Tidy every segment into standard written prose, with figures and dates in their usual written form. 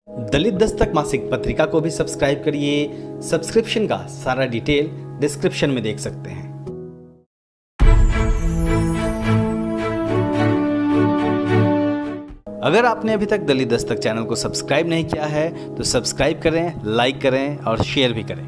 दलित दस्तक मासिक पत्रिका को भी सब्सक्राइब करिए। सब्सक्रिप्शन का सारा डिटेल डिस्क्रिप्शन में देख सकते हैं। अगर आपने अभी तक दलित दस्तक चैनल को सब्सक्राइब नहीं किया है तो सब्सक्राइब करें, लाइक करें और शेयर भी करें।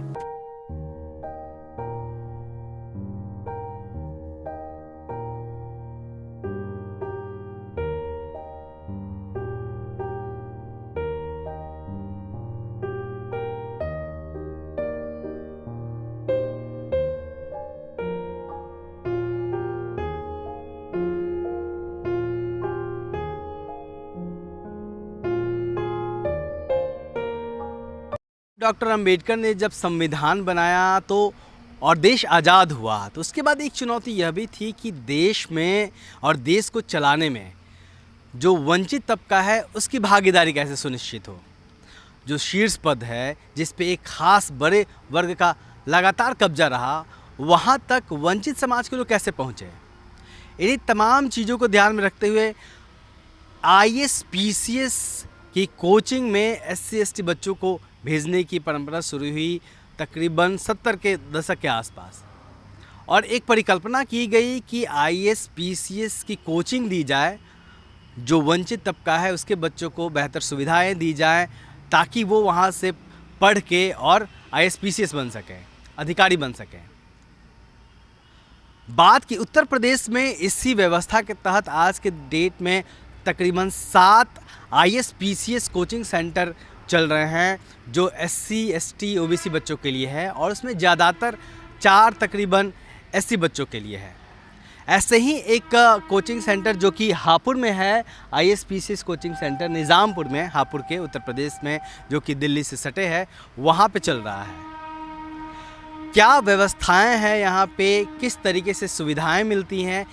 डॉक्टर अंबेडकर ने जब संविधान बनाया तो और देश आज़ाद हुआ तो उसके बाद एक चुनौती यह भी थी कि देश में और देश को चलाने में जो वंचित तबका है उसकी भागीदारी कैसे सुनिश्चित हो। जो शीर्ष पद है जिस पे एक खास बड़े वर्ग का लगातार कब्जा रहा, वहाँ तक वंचित समाज के लोग कैसे पहुँचे। इन्हीं तमाम चीज़ों को ध्यान में रखते हुए IAS PCS की कोचिंग में SC ST बच्चों को भेजने की परंपरा शुरू हुई तकरीबन 70 के दशक के आसपास, और एक परिकल्पना की गई कि IAS PCS की कोचिंग दी जाए, जो वंचित तबका है उसके बच्चों को बेहतर सुविधाएं दी जाएं ताकि वो वहाँ से पढ़ के और IAS PCS बन सकें, अधिकारी बन सकें। बात की उत्तर प्रदेश में इसी व्यवस्था के तहत आज के डेट में तकरीबन 7 IAS PCS कोचिंग सेंटर चल रहे हैं जो SC ST OBC बच्चों के लिए है, और उसमें ज़्यादातर 4 तकरीबन SC बच्चों के लिए है। ऐसे ही एक कोचिंग सेंटर जो कि हापुड़ में है, IAS PCS coaching centre Nizampur में, हापुड़ के उत्तर प्रदेश में, जो कि दिल्ली से सटे है, वहाँ पे चल रहा है। क्या व्यवस्थाएं हैं यहाँ पे, किस तरीके से सुविधाएं मिलती हैं,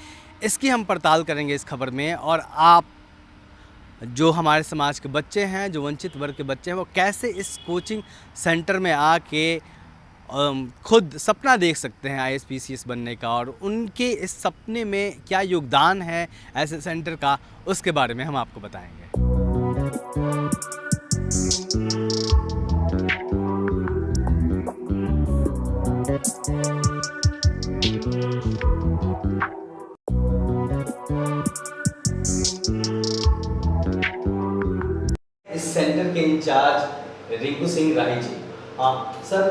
इसकी हम पड़ताल करेंगे इस खबर में। और आप जो हमारे समाज के बच्चे हैं, जो वंचित वर्ग के बच्चे हैं, वो कैसे इस कोचिंग सेंटर में आके खुद सपना देख सकते हैं IAS PCS बनने का, और उनके इस सपने में क्या योगदान है ऐसे सेंटर का, उसके बारे में हम आपको बताएंगे। इस सेंटर के इंचार्ज रिंकू सिंह राही जी। सर,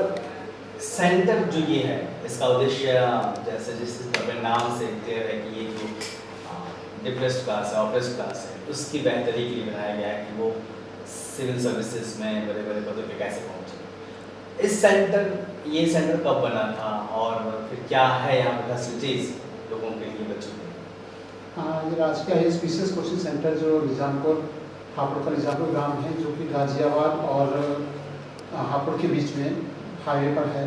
सेंटर जो ये है इसका उद्देश्य जैसे जिस नाम से क्लियर है कि ये जो डिप्रेस्ड क्लास है, ऑप्रेस्ड क्लास है, उसकी बेहतरी के लिए बनाया गया है कि वो सिविल सर्विसेज में बड़े बड़े पदों पे कैसे पहुँचे। ये सेंटर कब बना था और फिर क्या है यहाँ पर फैसिलिटीज़ लोगों के लिए, बच्चों के लिए? हाँ, ये राजकीय IAS PCS कोचिंग सेंटर जो निज़ामपुर हापुड़ का निज़ामपुर ग्राम है, जो कि गाज़ियाबाद और हापुड़ के बीच में हाईवे पर है।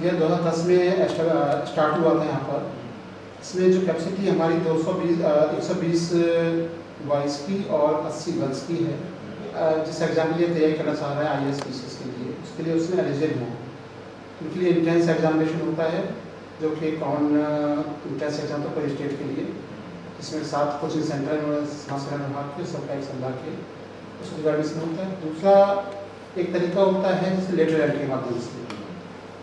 यह 2010 में स्टार्ट हुआ था यहाँ पर। इसमें जो कैपेसिटी हमारी 120 बॉयज़ की और 80 गर्ल्स की है। जिस एग्ज़ाम के लिए तैयारी करना चाह रहे हैं IAS PCS के लिए, उसके लिए उसमें एलिजिबल हैं। उनके लिए इंट्रेंस एग्जामिनेशन होता है, जो कि कॉमन इंट्रेंस एग्जाम होता है स्टेट के लिए, इसमें 7 कोचिंग सेंटर समाज कल्याण विभाग के सबका एक सलाह के उसको एग्जामिनेशन होता है। दूसरा एक तरीका होता है जैसे लेटर एंट्री के माध्यम से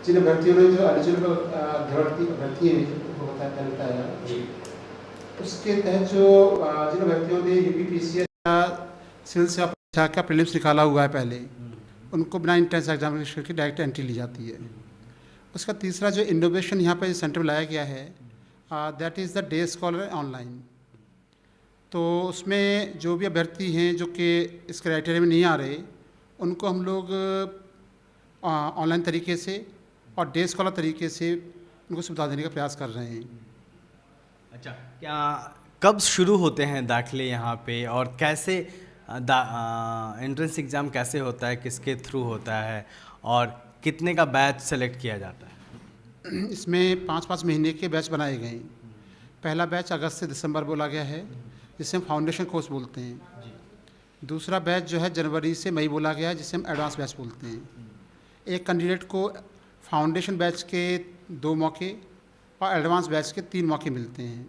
जिन अभ्यर्थियों ने जो एलिजिबल अभ्यर्थी हैं जो होता है उसके तहत जो जिन अभ्यर्थियों ने UP PCS सिविल सेवा परीक्षा का प्रीलिम्स निकाला हुआ है पहले, उनको बिना इंट्रेंस एग्जामिनेशन की डायरेक्ट एंट्री ली जाती है। उसका तीसरा जो इनोवेशन यहाँ पर सेंटर में लाया गया है, that is the day scholar online. तो उसमें जो भी अभ्यर्थी हैं जो कि इस क्राइटेरिया में नहीं आ रहे, उनको हम लोग ऑनलाइन तरीके से और डे स्कॉलर तरीके से उनको सुविधा देने का प्रयास कर रहे हैं। अच्छा, क्या कब शुरू होते हैं दाखिले यहाँ पे, और कैसे एंट्रेंस एग्ज़ाम कैसे होता है, किसके थ्रू होता है, और कितने का बैच सेलेक्ट किया जाता है? इसमें 5-5 महीने के बैच बनाए गए हैं। पहला बैच अगस्त से दिसंबर बोला गया है, जिसे हम फाउंडेशन कोर्स बोलते हैं। दूसरा बैच जो है जनवरी से मई बोला गया है, जिसे हम एडवांस बैच बोलते हैं। एक कैंडिडेट को फाउंडेशन बैच के 2 मौके और एडवांस बैच के 3 मौके मिलते हैं।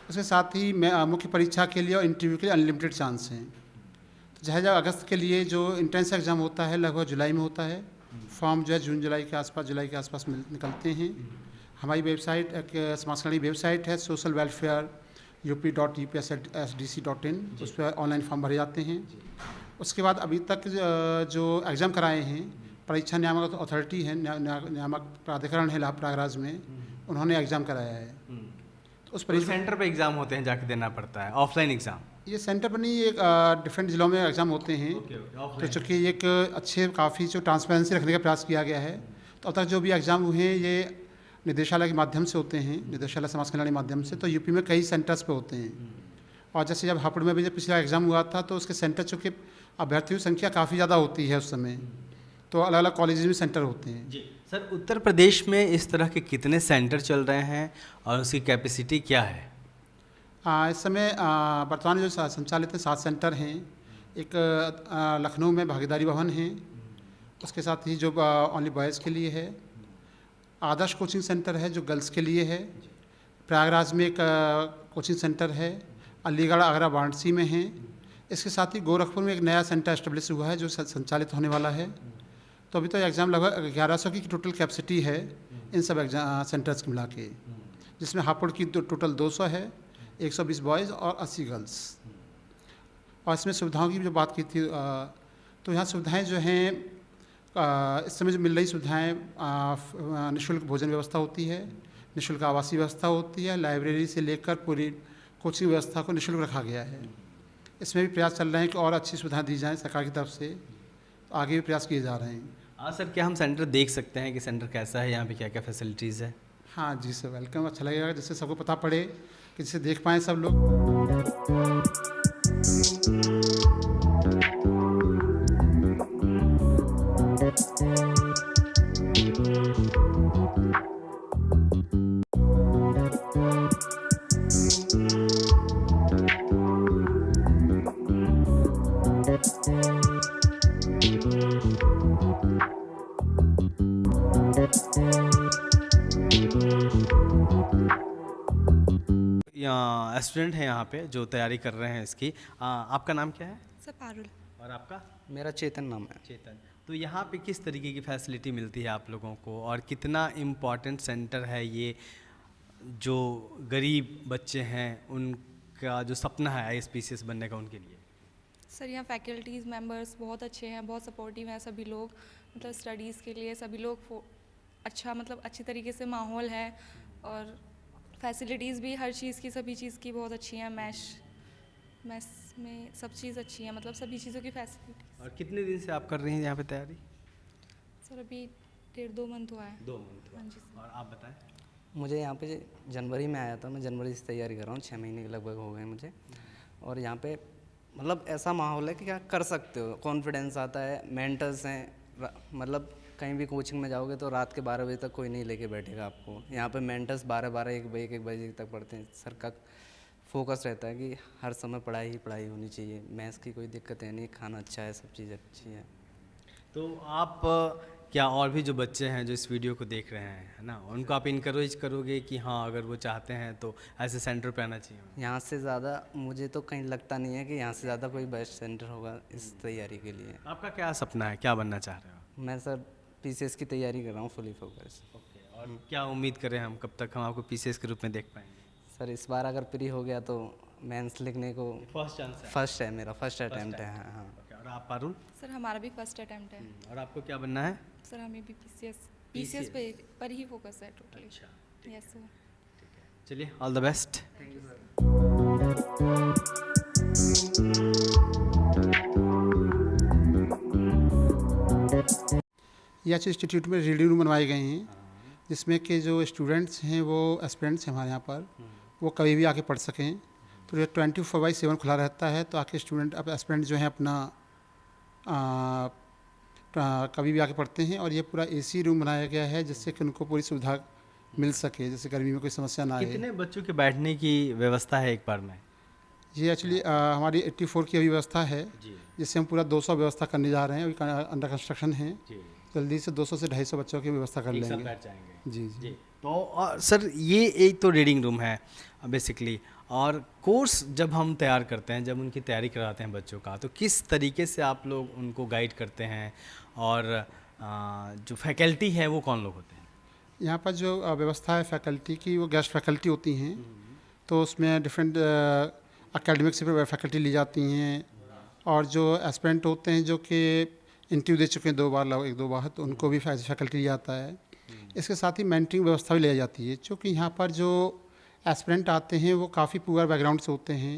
उसके साथ ही मुख्य परीक्षा के लिए और इंटरव्यू के लिए अनलिमिटेड चांस हैं। जहाँ अगस्त के लिए जो इंट्रेंस एग्ज़ाम होता है लगभग जुलाई में होता है। फॉर्म जो है जून जुलाई के आसपास निकलते हैं। हमारी वेबसाइट एक समाज कल्याण वेबसाइट है सोशल वेलफेयर up.upsdc.in, उस पर ऑनलाइन फॉर्म भरे जाते हैं। उसके बाद अभी तक जो एग्ज़ाम कराए हैं, परीक्षा नियामक अथॉरिटी है, नियामक प्राधिकरण है प्रयागराज में, उन्होंने एग्ज़ाम कराया है। तो उस परीक्षा सेंटर पे एग्ज़ाम होते हैं, जाके देना पड़ता है ऑफलाइन एग्ज़ाम? ये सेंटर पर नहीं, ये डिफरेंट ज़िलों में एग्ज़ाम होते हैं। तो चूँकि एक अच्छे काफ़ी जो ट्रांसपेरेंसी रखने का प्रयास किया गया है, तो अब तक जो भी एग्ज़ाम हुए हैं ये निदेशालय के माध्यम से होते हैं, निदेशालय समाज कल्याण के माध्यम से। तो यूपी में कई सेंटर्स पे होते हैं। और जैसे जब हापुड़ में भी जब पिछला एग्ज़ाम हुआ था तो उसके सेंटर चूँकि अभ्यर्थियों की संख्या काफ़ी ज़्यादा होती है उस समय, तो अलग अलग कॉलेज में सेंटर होते हैं। जी सर, उत्तर प्रदेश में इस तरह के कितने सेंटर चल रहे हैं और उसकी कैपेसिटी क्या है? इस समय वर्तमान जो संचालित 7 सेंटर हैं। एक लखनऊ में भागीदारी भवन है, उसके साथ ही जो ओनली बॉयज़ के लिए है। आदर्श कोचिंग सेंटर है जो गर्ल्स के लिए है। प्रयागराज में एक कोचिंग सेंटर है। अलीगढ़ आगरा वाराणसी में है। इसके साथ ही गोरखपुर में एक नया सेंटर एस्टेब्लिश हुआ है जो संचालित होने वाला है। तो अभी तो एग्ज़ाम लगभग 1100 की टोटल कैपेसिटी है इन सब एग्जाम सेंटर्स के मिला के, जिसमें हापुड़ की टोटल 200 है, 120 बॉयज़ और 80 गर्ल्स। और इसमें सुविधाओं की जो बात की थी, तो यहाँ सुविधाएं जो हैं इस समय जो मिल रही सुविधाएं, निःशुल्क भोजन व्यवस्था होती है, निःशुल्क आवासीय व्यवस्था होती है, लाइब्रेरी से लेकर पूरी कोचिंग व्यवस्था को निःशुल्क रखा गया है। इसमें भी प्रयास चल रहे हैं कि और अच्छी सुविधाएं दी जाएं सरकार की तरफ से, तो आगे भी प्रयास किए जा रहे हैं। हाँ सर, क्या हम सेंटर देख सकते हैं कि सेंटर कैसा है, यहाँ पे क्या क्या फैसिलिटीज़ है? हाँ जी सर, वेलकम। अच्छा लगेगा जिससे सबको पता पड़े, कि जिससे देख पाएँ सब लोग। स्टूडेंट हैं यहाँ पे जो तैयारी कर रहे हैं इसकी। आपका नाम क्या है? सर पारुल। और आपका? मेरा चेतन नाम है। चेतन। तो यहाँ पे किस तरीके की फैसिलिटी मिलती है आप लोगों को, और कितना इम्पोर्टेंट सेंटर है ये, जो गरीब बच्चे हैं उनका जो सपना है IAS-PCS बनने का, उनके लिए? सर यहाँ फैकल्टीज़ मेंबर्स बहुत अच्छे हैं, बहुत सपोर्टिव हैं सभी लोग, मतलब स्टडीज़ के लिए सभी लोग अच्छा, मतलब अच्छी तरीके से माहौल है, और फैसिलिटीज़ भी हर चीज़ की, सभी चीज़ की बहुत अच्छी हैं। मैथ्स में सब चीज़ अच्छी है, मतलब सभी चीज़ों की फैसिलिटीज़। और कितने दिन से आप कर रही हैं यहाँ पे तैयारी? सर अभी 1.5-2 मंथ हुआ है। 2 मंथ। हाँ जी सर। और आप बताएं? मुझे यहाँ पे जनवरी में आया था, मैं जनवरी से तैयारी कर रहा हूँ, 6 महीने के लगभग हो गए मुझे। और यहाँ पे मतलब ऐसा माहौल है कि क्या कर सकते हो, कॉन्फिडेंस आता है, मेंटर्स हैं, मतलब कहीं भी कोचिंग में जाओगे तो रात के 12 बजे तक कोई नहीं लेके बैठेगा आपको। यहाँ पे मेंटर्स 12-1 बजे तक पढ़ते हैं। सर का फोकस रहता है कि हर समय पढ़ाई ही पढ़ाई होनी चाहिए, मैथ्स की कोई दिक्कत है नहीं, खाना अच्छा है, सब चीज़ अच्छी है। तो आप क्या और भी जो बच्चे हैं जो इस वीडियो को देख रहे हैं, है ना, उनको आप इनकरेज करोगे कि हाँ अगर वो चाहते हैं तो ऐसे सेंटर पे आना चाहिए? यहाँ से ज़्यादा मुझे तो कहीं लगता नहीं है कि यहाँ से ज़्यादा कोई बेस्ट सेंटर होगा इस तैयारी के लिए। आपका क्या सपना है, क्या बनना चाह रहे हो? मैं सर PCS की तैयारी कर रहा हूँ, फुली फोकस। ओके। और क्या उम्मीद करें हम, कब तक हम आपको PCS के रूप में देख पाएंगे? सर इस बार अगर प्री हो गया तो मेंस लिखने को फर्स्ट चांस है? फर्स्ट है, मेरा फर्स्ट अटैम्प्ट है। हाँ हाँ। ओके। और आप पारुल? सर हमारा भी फर्स्ट अटैम्प्ट है। और आपको क्या बनना है? सर हमें भी PCS पर ही फोकस है टोटली। अच्छा, यस सर। चलिए, all the best. Thank you sir. यह इंस्टीट्यूट में रीडिंग रूम बनवाए गए हैं, जिसमें कि जो स्टूडेंट्स हैं, वो एस्पिरेंट्स हैं हमारे यहाँ पर, वो कभी भी आके पढ़ सकें। तो ये 24/7 खुला रहता है, तो आके स्टूडेंट अब एस्पिरेंट जो हैं अपना कभी भी आके पढ़ते हैं। और ये पूरा AC रूम बनाया गया है, जिससे कि उनको पूरी सुविधा मिल सके, जैसे गर्मी में कोई समस्या ना आए। कितने बच्चों के बैठने की व्यवस्था है एक बार में? ये एक्चुअली हमारी 84 की अभी व्यवस्था है, जिससे हम पूरा 200 व्यवस्था करने जा रहे हैं, अभी अंडर कंस्ट्रक्शन है। जल्दी से 200 से 250 बच्चों की व्यवस्था कर लेंगे। बैठ जाएंगे। जी जी। तो सर ये एक तो रीडिंग रूम है बेसिकली, और कोर्स जब हम तैयार करते हैं, जब उनकी तैयारी कराते हैं बच्चों का, तो किस तरीके से आप लोग उनको गाइड करते हैं, और जो फैकल्टी है वो कौन लोग होते हैं? यहाँ पर जो व्यवस्था है फैकल्टी की, वो गेस्ट फैकल्टी होती हैं। तो उसमें डिफरेंट एकेडमिक से फैकल्टी ली जाती हैं, और जो एस्पिरेंट होते हैं जो कि इंटरव्यू दे चुके हैं 2 बार, लगभग 1-2 बार, तो उनको भी फैकल्टी लिया जाता है। इसके साथ ही मेंटरिंग व्यवस्था भी ली जाती है, क्योंकि यहाँ पर जो एस्पिरेंट आते हैं वो काफ़ी पुअर बैकग्राउंड से होते हैं,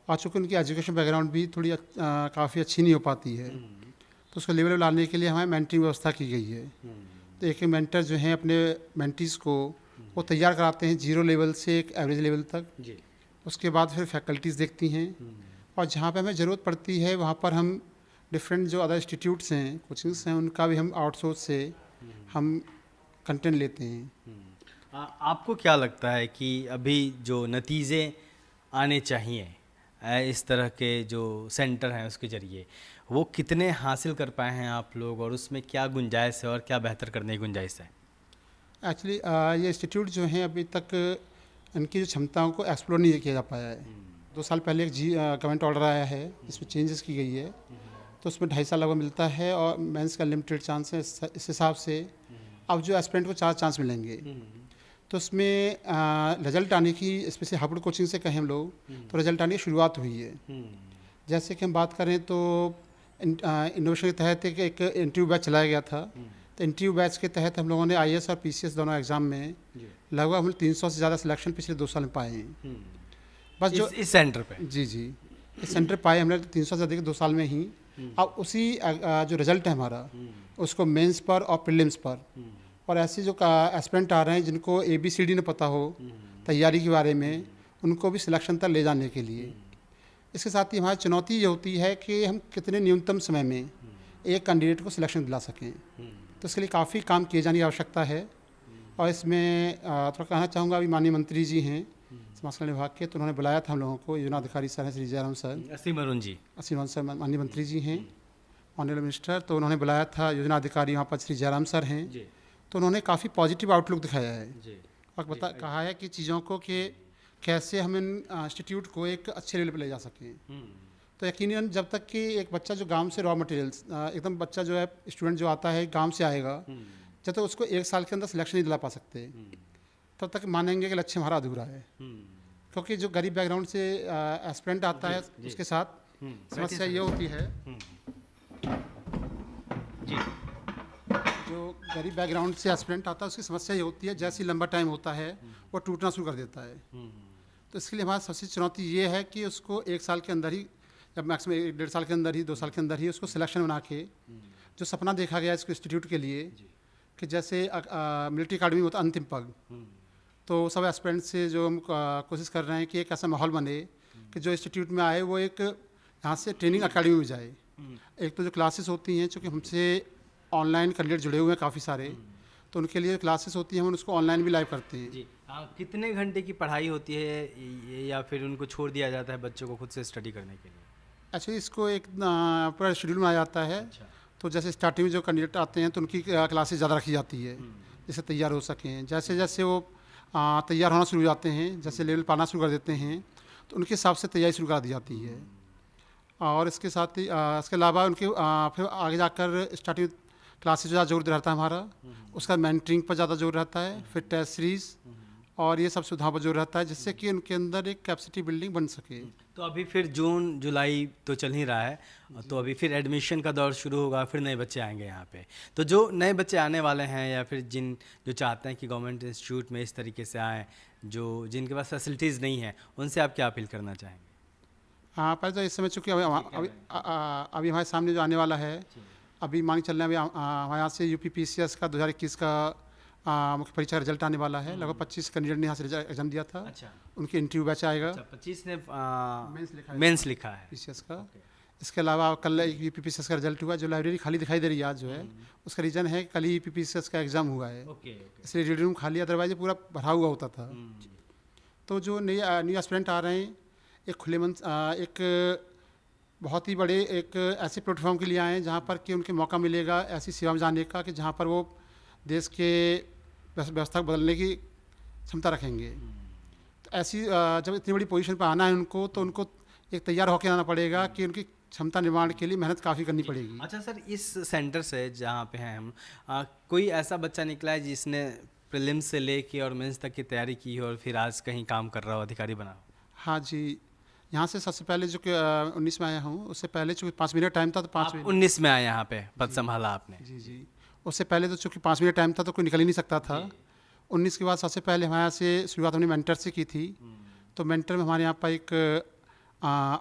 और चूँकि उनकी एजुकेशन बैकग्राउंड भी थोड़ी काफ़ी अच्छी नहीं हो पाती है, तो उसको लेवल लाने के लिए हमारे मेंटरिंग व्यवस्था की गई है। तो एक मेंटर जो हैं अपने मेंटीज़ को वो तैयार कराते हैं 0 लेवल से एक एवरेज लेवल तक। जी। उसके बाद फिर फैकल्टीज़ देखती हैं, और जहाँ पे हमें ज़रूरत पड़ती है वहाँ पर हम डिफरेंट जो अदर इंस्टीट्यूट्स हैं, कोचिंग्स हैं, उनका भी हम आउटसोर्स से हम कंटेंट लेते हैं। आपको क्या लगता है कि अभी जो नतीजे आने चाहिए इस तरह के जो सेंटर हैं उसके ज़रिए, वो कितने हासिल कर पाए हैं आप लोग, और उसमें क्या गुंजाइश है और क्या बेहतर करने की गुंजाइश है? एक्चुअली ये इंस्टीट्यूट जो हैं अभी तक इनकी जो क्षमताओं को एक्सप्लोर नहीं किया जा पाया है। 2 साल पहले एक गवर्नमेंट ऑर्डर आया है जिसमें चेंजेस की गई है, तो उसमें 2.5 साल लगभग मिलता है, और मेंस का लिमिटेड चांस है। इस हिसाब से अब जो एस्पिरेंट को 4 चांस मिलेंगे, तो उसमें रिजल्ट आने की, स्पेशली हापुड़ कोचिंग से कहें हम लोग, तो रिजल्ट आने की शुरुआत हुई है। जैसे कि हम बात करें तो इनोवेशन के तहत एक इंटरव्यू बैच चलाया गया था। तो इंटरव्यू बैच के तहत हम लोगों ने IAS और PCS दोनों एग्ज़ाम में लगभग हम 300 से ज़्यादा सिलेक्शन पिछले 2 साल में पाए हैं। बस जो इस सेंटर पे? जी जी, इस सेंटर पाए हमने 300 से अधिक 2 साल में ही। अब उसी जो रिजल्ट है हमारा, उसको मेंस पर और प्रीलिम्स पर, और ऐसे जो एस्पिरेंट आ रहे हैं जिनको ABCD न पता हो तैयारी के बारे में, उनको भी सिलेक्शन तक ले जाने के लिए। इसके साथ ही हमारी चुनौती ये होती है कि हम कितने न्यूनतम समय में एक कैंडिडेट को सिलेक्शन दिला सकें। तो इसके लिए काफ़ी काम किए जाने की आवश्यकता है। और इसमें थोड़ा कहना चाहूँगा, अभी माननीय मंत्री जी हैं समाज कल्याण विभाग के, तो उन्होंने बुलाया था हम लोगों को, योजना अधिकारी सर हैं श्री जयराम सर, असीम अरुण जी, सर माननीय मंत्री जी हैं, ऑनरेबल मिनिस्टर, तो उन्होंने बुलाया था योजना अधिकारी वहाँ पर श्री जयराम सर हैं। तो उन्होंने काफ़ी पॉजिटिव आउटलुक दिखाया है, और कहा है कि चीज़ों को कि कैसे हम इन इंस्टीट्यूट को एक अच्छे लेवल पर ले जा सकें। तो यकीनन जब तक कि एक बच्चा जो गांव से रॉ मटेरियल्स, एकदम बच्चा जो है स्टूडेंट जो आता है गांव से आएगा, जब तक उसको 1 साल के अंदर सिलेक्शन नहीं दिला पा सकते, तब तक मानेंगे कि लक्ष्य हमारा अधूरा है। क्योंकि जो गरीब बैकग्राउंड से एस्पिरेंट आता है, उसके साथ समस्या ये होती है, जो गरीब बैकग्राउंड से एस्पिरेंट आता है उसकी समस्या ये होती है, जैसे ही लंबा टाइम होता है वो टूटना शुरू कर देता है। तो इसके लिए हमारी सबसे चुनौती ये है कि उसको 1 साल के अंदर ही, जब मैक्सिमम 1-1.5 साल के अंदर ही, 2 साल के अंदर ही उसको सिलेक्शन बना के, जो सपना देखा गया इसको इंस्टीट्यूट के लिए कि जैसे मिलिट्री अकाडमी होता अंतिम पग, तो सब एस्पिरेंट से जो हम कोशिश कर रहे हैं कि एक ऐसा माहौल बने कि जो इंस्टीट्यूट में आए वो एक यहाँ से ट्रेनिंग अकाडमी में जाए। एक तो जो क्लासेस होती हैं, चूँकि हमसे ऑनलाइन कैंडिडेट जुड़े हुए हैं काफ़ी सारे, तो उनके लिए क्लासेस होती हैं, हम उसको ऑनलाइन भी लाइव करते हैं। जी। कितने घंटे की पढ़ाई होती है, या फिर उनको छोड़ दिया जाता है बच्चों को खुद से स्टडी करने के लिए? अच्छा, इसको एक पूरा शेड्यूल बनाया जाता है। तो जैसे स्टार्टिंग में जो कैंडिडेट आते हैं तो उनकी क्लासेस ज़्यादा रखी जाती है, जिससे तैयार हो सकें। जैसे जैसे वो तैयार होना शुरू हो जाते हैं, जैसे लेवल पाना शुरू कर देते हैं, तो उनके हिसाब से तैयारी शुरू करा दी जाती है। और इसके साथ ही इसके अलावा उनके फिर आगे जाकर स्टार्टिंग क्लासेस ज़्यादा जोर रहता है हमारा, उसका मेंटरिंग पर ज़्यादा जोर रहता है, फिर टेस्ट सीरीज़ और ये सब सुविधाओं पर जोर रहता है, जिससे कि उनके अंदर एक कैपेसिटी बिल्डिंग बन सके। तो अभी फिर जून जुलाई तो चल ही रहा है, तो अभी फिर एडमिशन का दौर शुरू होगा, फिर नए बच्चे आएंगे यहाँ पे। तो जो नए बच्चे आने वाले हैं, या फिर जो चाहते हैं कि गवर्नमेंट इंस्टीट्यूट में इस तरीके से आएँ, जिनके पास फैसिलिटीज़ नहीं है, उनसे आप क्या अपील करना चाहेंगे? हाँ, पहले तो इस समय चूँकि अभी हमारे सामने जो आने वाला है, अभी मान के चल रहे हैं, अभी हमारे यहाँ से UP-PCS का 2021 का मुख्य परीक्षा रिजल्ट आने वाला है। लगभग 25 कैंडिडेट ने यहाँ से एग्जाम दिया था। अच्छा। उनकी इंटरव्यू बैच आएगा। अच्छा, 25 ने मेंस लिखा है PCS का। इसके अलावा कल UP-PCS का रिजल्ट हुआ, जो लाइब्रेरी खाली दिखाई दे रही है आज जो है, उसका रीज़न है कल ही UP-PCS का एग्ज़ाम हुआ है, इसलिए रीडिंग रूम खाली, अदरवाइज पूरा भरा हुआ होता था। तो जो न्यू एस्पिरेंट आ रहे हैं, एक खुले मन, एक बहुत ही बड़े एक ऐसे प्लेटफॉर्म के लिए आए हैं जहाँ पर कि उनके मौका मिलेगा ऐसी सेवा में जाने का कि जहाँ पर वो देश के व्यवस्था को बदलने की क्षमता रखेंगे। तो ऐसी जब इतनी बड़ी पोजीशन पर आना है उनको, तो उनको एक तैयार होकर आना पड़ेगा कि उनकी क्षमता निर्माण के लिए मेहनत काफ़ी करनी पड़ेगी। अच्छा सर, इस सेंटर से जहाँ पे हैं हम, कोई ऐसा बच्चा निकला है जिसने प्रीलिम्स से लेके और मेंस तक की तैयारी की हो और फिर आज कहीं काम कर रहा हो, अधिकारी बना हो? हाँ जी, यहाँ से सबसे पहले जो कि 19 में आया हूँ, उससे पहले चूँकि 5 महीने टाइम था, तो 5 आप महीने 19 में आए यहाँ पे, पद संभाला आपने? जी जी, उससे पहले तो चूँकि 5 महीने टाइम था तो कोई निकल ही नहीं सकता था। 19 के बाद सबसे पहले हमारे यहाँ से शुरुआत हमने मेंटर से की थी। तो मेंटर में हमारे यहाँ पर एक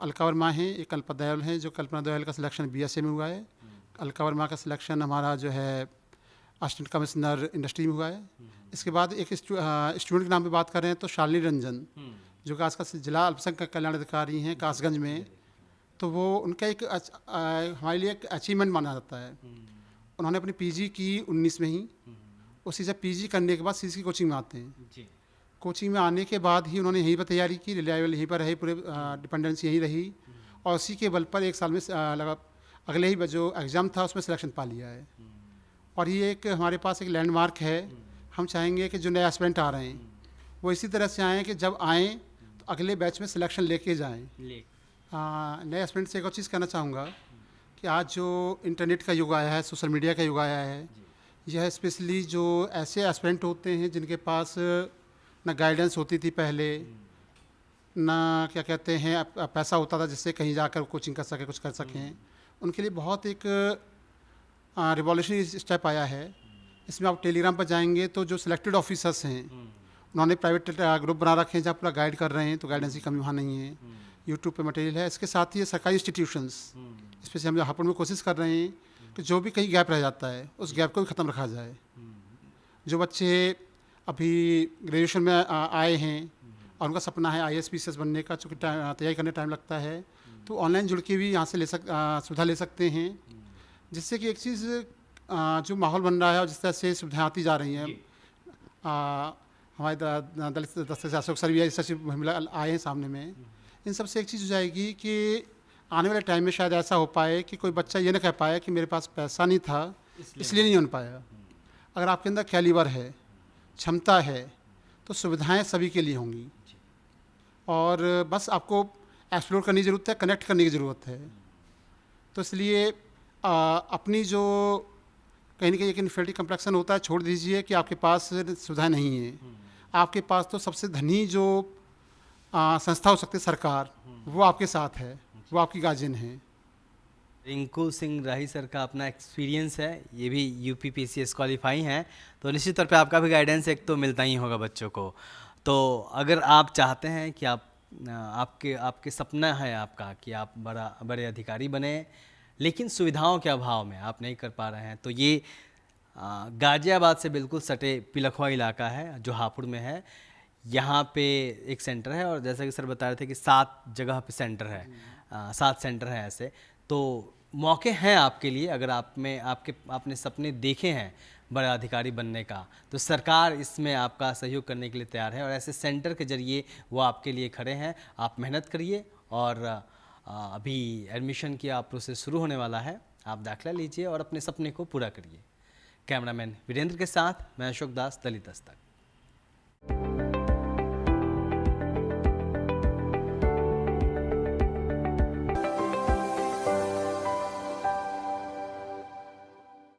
अलका वर्मा हैं, एक कल्पना दयाल हैं, जो कल्पना दयाल का सिलेक्शन BSA में हुआ है। अलका वर्मा का सिलेक्शन हमारा जो है असिस्टेंट कमिश्नर इंडस्ट्री में हुआ है। इसके बाद एक स्टूडेंट के नाम पे बात कर रहे हैं तो शालिनी रंजन, जो कि आज का जिला अल्पसंख्यक कल्याण अधिकारी हैं कासगंज में। तो वो उनका एक हमारे लिए एक अचीवमेंट माना जाता है। उन्होंने अपनी PG की 19 में ही, उसी से PG करने के बाद CC की कोचिंग में आते हैं। जी। कोचिंग में आने के बाद ही उन्होंने यहीं पर तैयारी की, रिलायबल यहीं पर रहे, पूरे डिपेंडेंसी यहीं रही, और उसी के बल पर 1 साल में लगा अगले ही जो एग्ज़ाम था उसमें सिलेक्शन पा लिया है। और ये एक हमारे पास एक लैंडमार्क है। हम चाहेंगे कि जो नए एस्पिरेंट आ रहे हैं वो इसी तरह से आएँ कि जब आएँ तो अगले बैच में सिलेक्शन लेके जाएँ। नए एस्पिरेंट से एक और चीज़ कहना चाहूँगा कि आज जो इंटरनेट का युग आया है, सोशल मीडिया का युग आया है, यह स्पेशली जो ऐसे एस्पिरेंट होते हैं जिनके पास ना गाइडेंस होती थी पहले, ना क्या कहते हैं पैसा होता था जिससे कहीं जाकर कोचिंग कर सके, कुछ कर सकें, उनके लिए बहुत एक रिवॉल्यूशनरी स्टेप आया है। इसमें आप टेलीग्राम पर जाएंगे तो जो सिलेक्टेड ऑफिसर्स हैं उन्होंने प्राइवेट ग्रुप बना रखे हैं जहाँ पूरा गाइड कर रहे हैं, तो गाइडेंस की कमी वहाँ नहीं है। यूट्यूब पे मटेरियल है। इसके साथ ही सरकारी इंस्टीट्यूशंस, स्पेशली हम हापुड़ में कोशिश कर रहे हैं कि जो भी कहीं गैप रह जाता है उस गैप को भी ख़त्म रखा जाए। जो बच्चे अभी ग्रेजुएशन में आए हैं और उनका सपना है IAS PCS बनने का, चूँकि तैयारी करने टाइम लगता है, तो ऑनलाइन जुड़ के भी यहाँ से सुविधा ले सकते हैं, जिससे कि एक चीज़ जो माहौल बन रहा है और जिस तरह से सुविधाएँ आती जा रही हैं, हमारे दलित दस्ते से अशोक सर भी ऐसी महिला आए हैं सामने में, इन सब से एक चीज़ हो जाएगी कि आने वाले टाइम में शायद ऐसा हो पाए कि कोई बच्चा ये ना कह पाए कि मेरे पास पैसा नहीं था इसलिए नहीं बन पाया। अगर आपके अंदर कैलिबर है, क्षमता है, तो सुविधाएं सभी के लिए होंगी और बस आपको एक्सप्लोर करने की ज़रूरत है, कनेक्ट करने की ज़रूरत है। तो इसलिए अपनी जो कहीं ना कहीं एक इन्फीरियरिटी कम्प्लेक्सन होता है, छोड़ दीजिए कि आपके पास सुविधाएं नहीं है। आपके पास तो सबसे धनी जो संस्था हो सकती है, सरकार, वो आपके साथ है, वो आपकी गार्जियन है। रिंकू सिंह राही सर का अपना एक्सपीरियंस है, ये भी UP PCS क्वालिफाई हैं, तो निश्चित तौर पे आपका भी गाइडेंस एक तो मिलता ही होगा बच्चों को। तो अगर आप चाहते हैं कि आपके सपना है आपका कि आप बड़े अधिकारी बने, लेकिन सुविधाओं के अभाव में आप नहीं कर पा रहे हैं, तो ये गाज़ियाबाद से बिल्कुल सटे पिलखवा इलाका है जो हापुड़ में है। यहाँ पे एक सेंटर है और जैसा कि सर बता रहे थे कि 7 जगह पे सेंटर है, 7 सेंटर हैं ऐसे। तो मौके हैं आपके लिए, अगर आपने सपने देखे हैं बड़ा अधिकारी बनने का, तो सरकार इसमें आपका सहयोग करने के लिए तैयार है और ऐसे सेंटर के जरिए वो आपके लिए खड़े हैं। आप मेहनत करिए और अभी एडमिशन की प्रोसेस शुरू होने वाला है, आप दाखिला लीजिए और अपने सपने को पूरा करिए। कैमरामैन वीरेंद्र के साथ मैं अशोक दास, दलित दस्तक।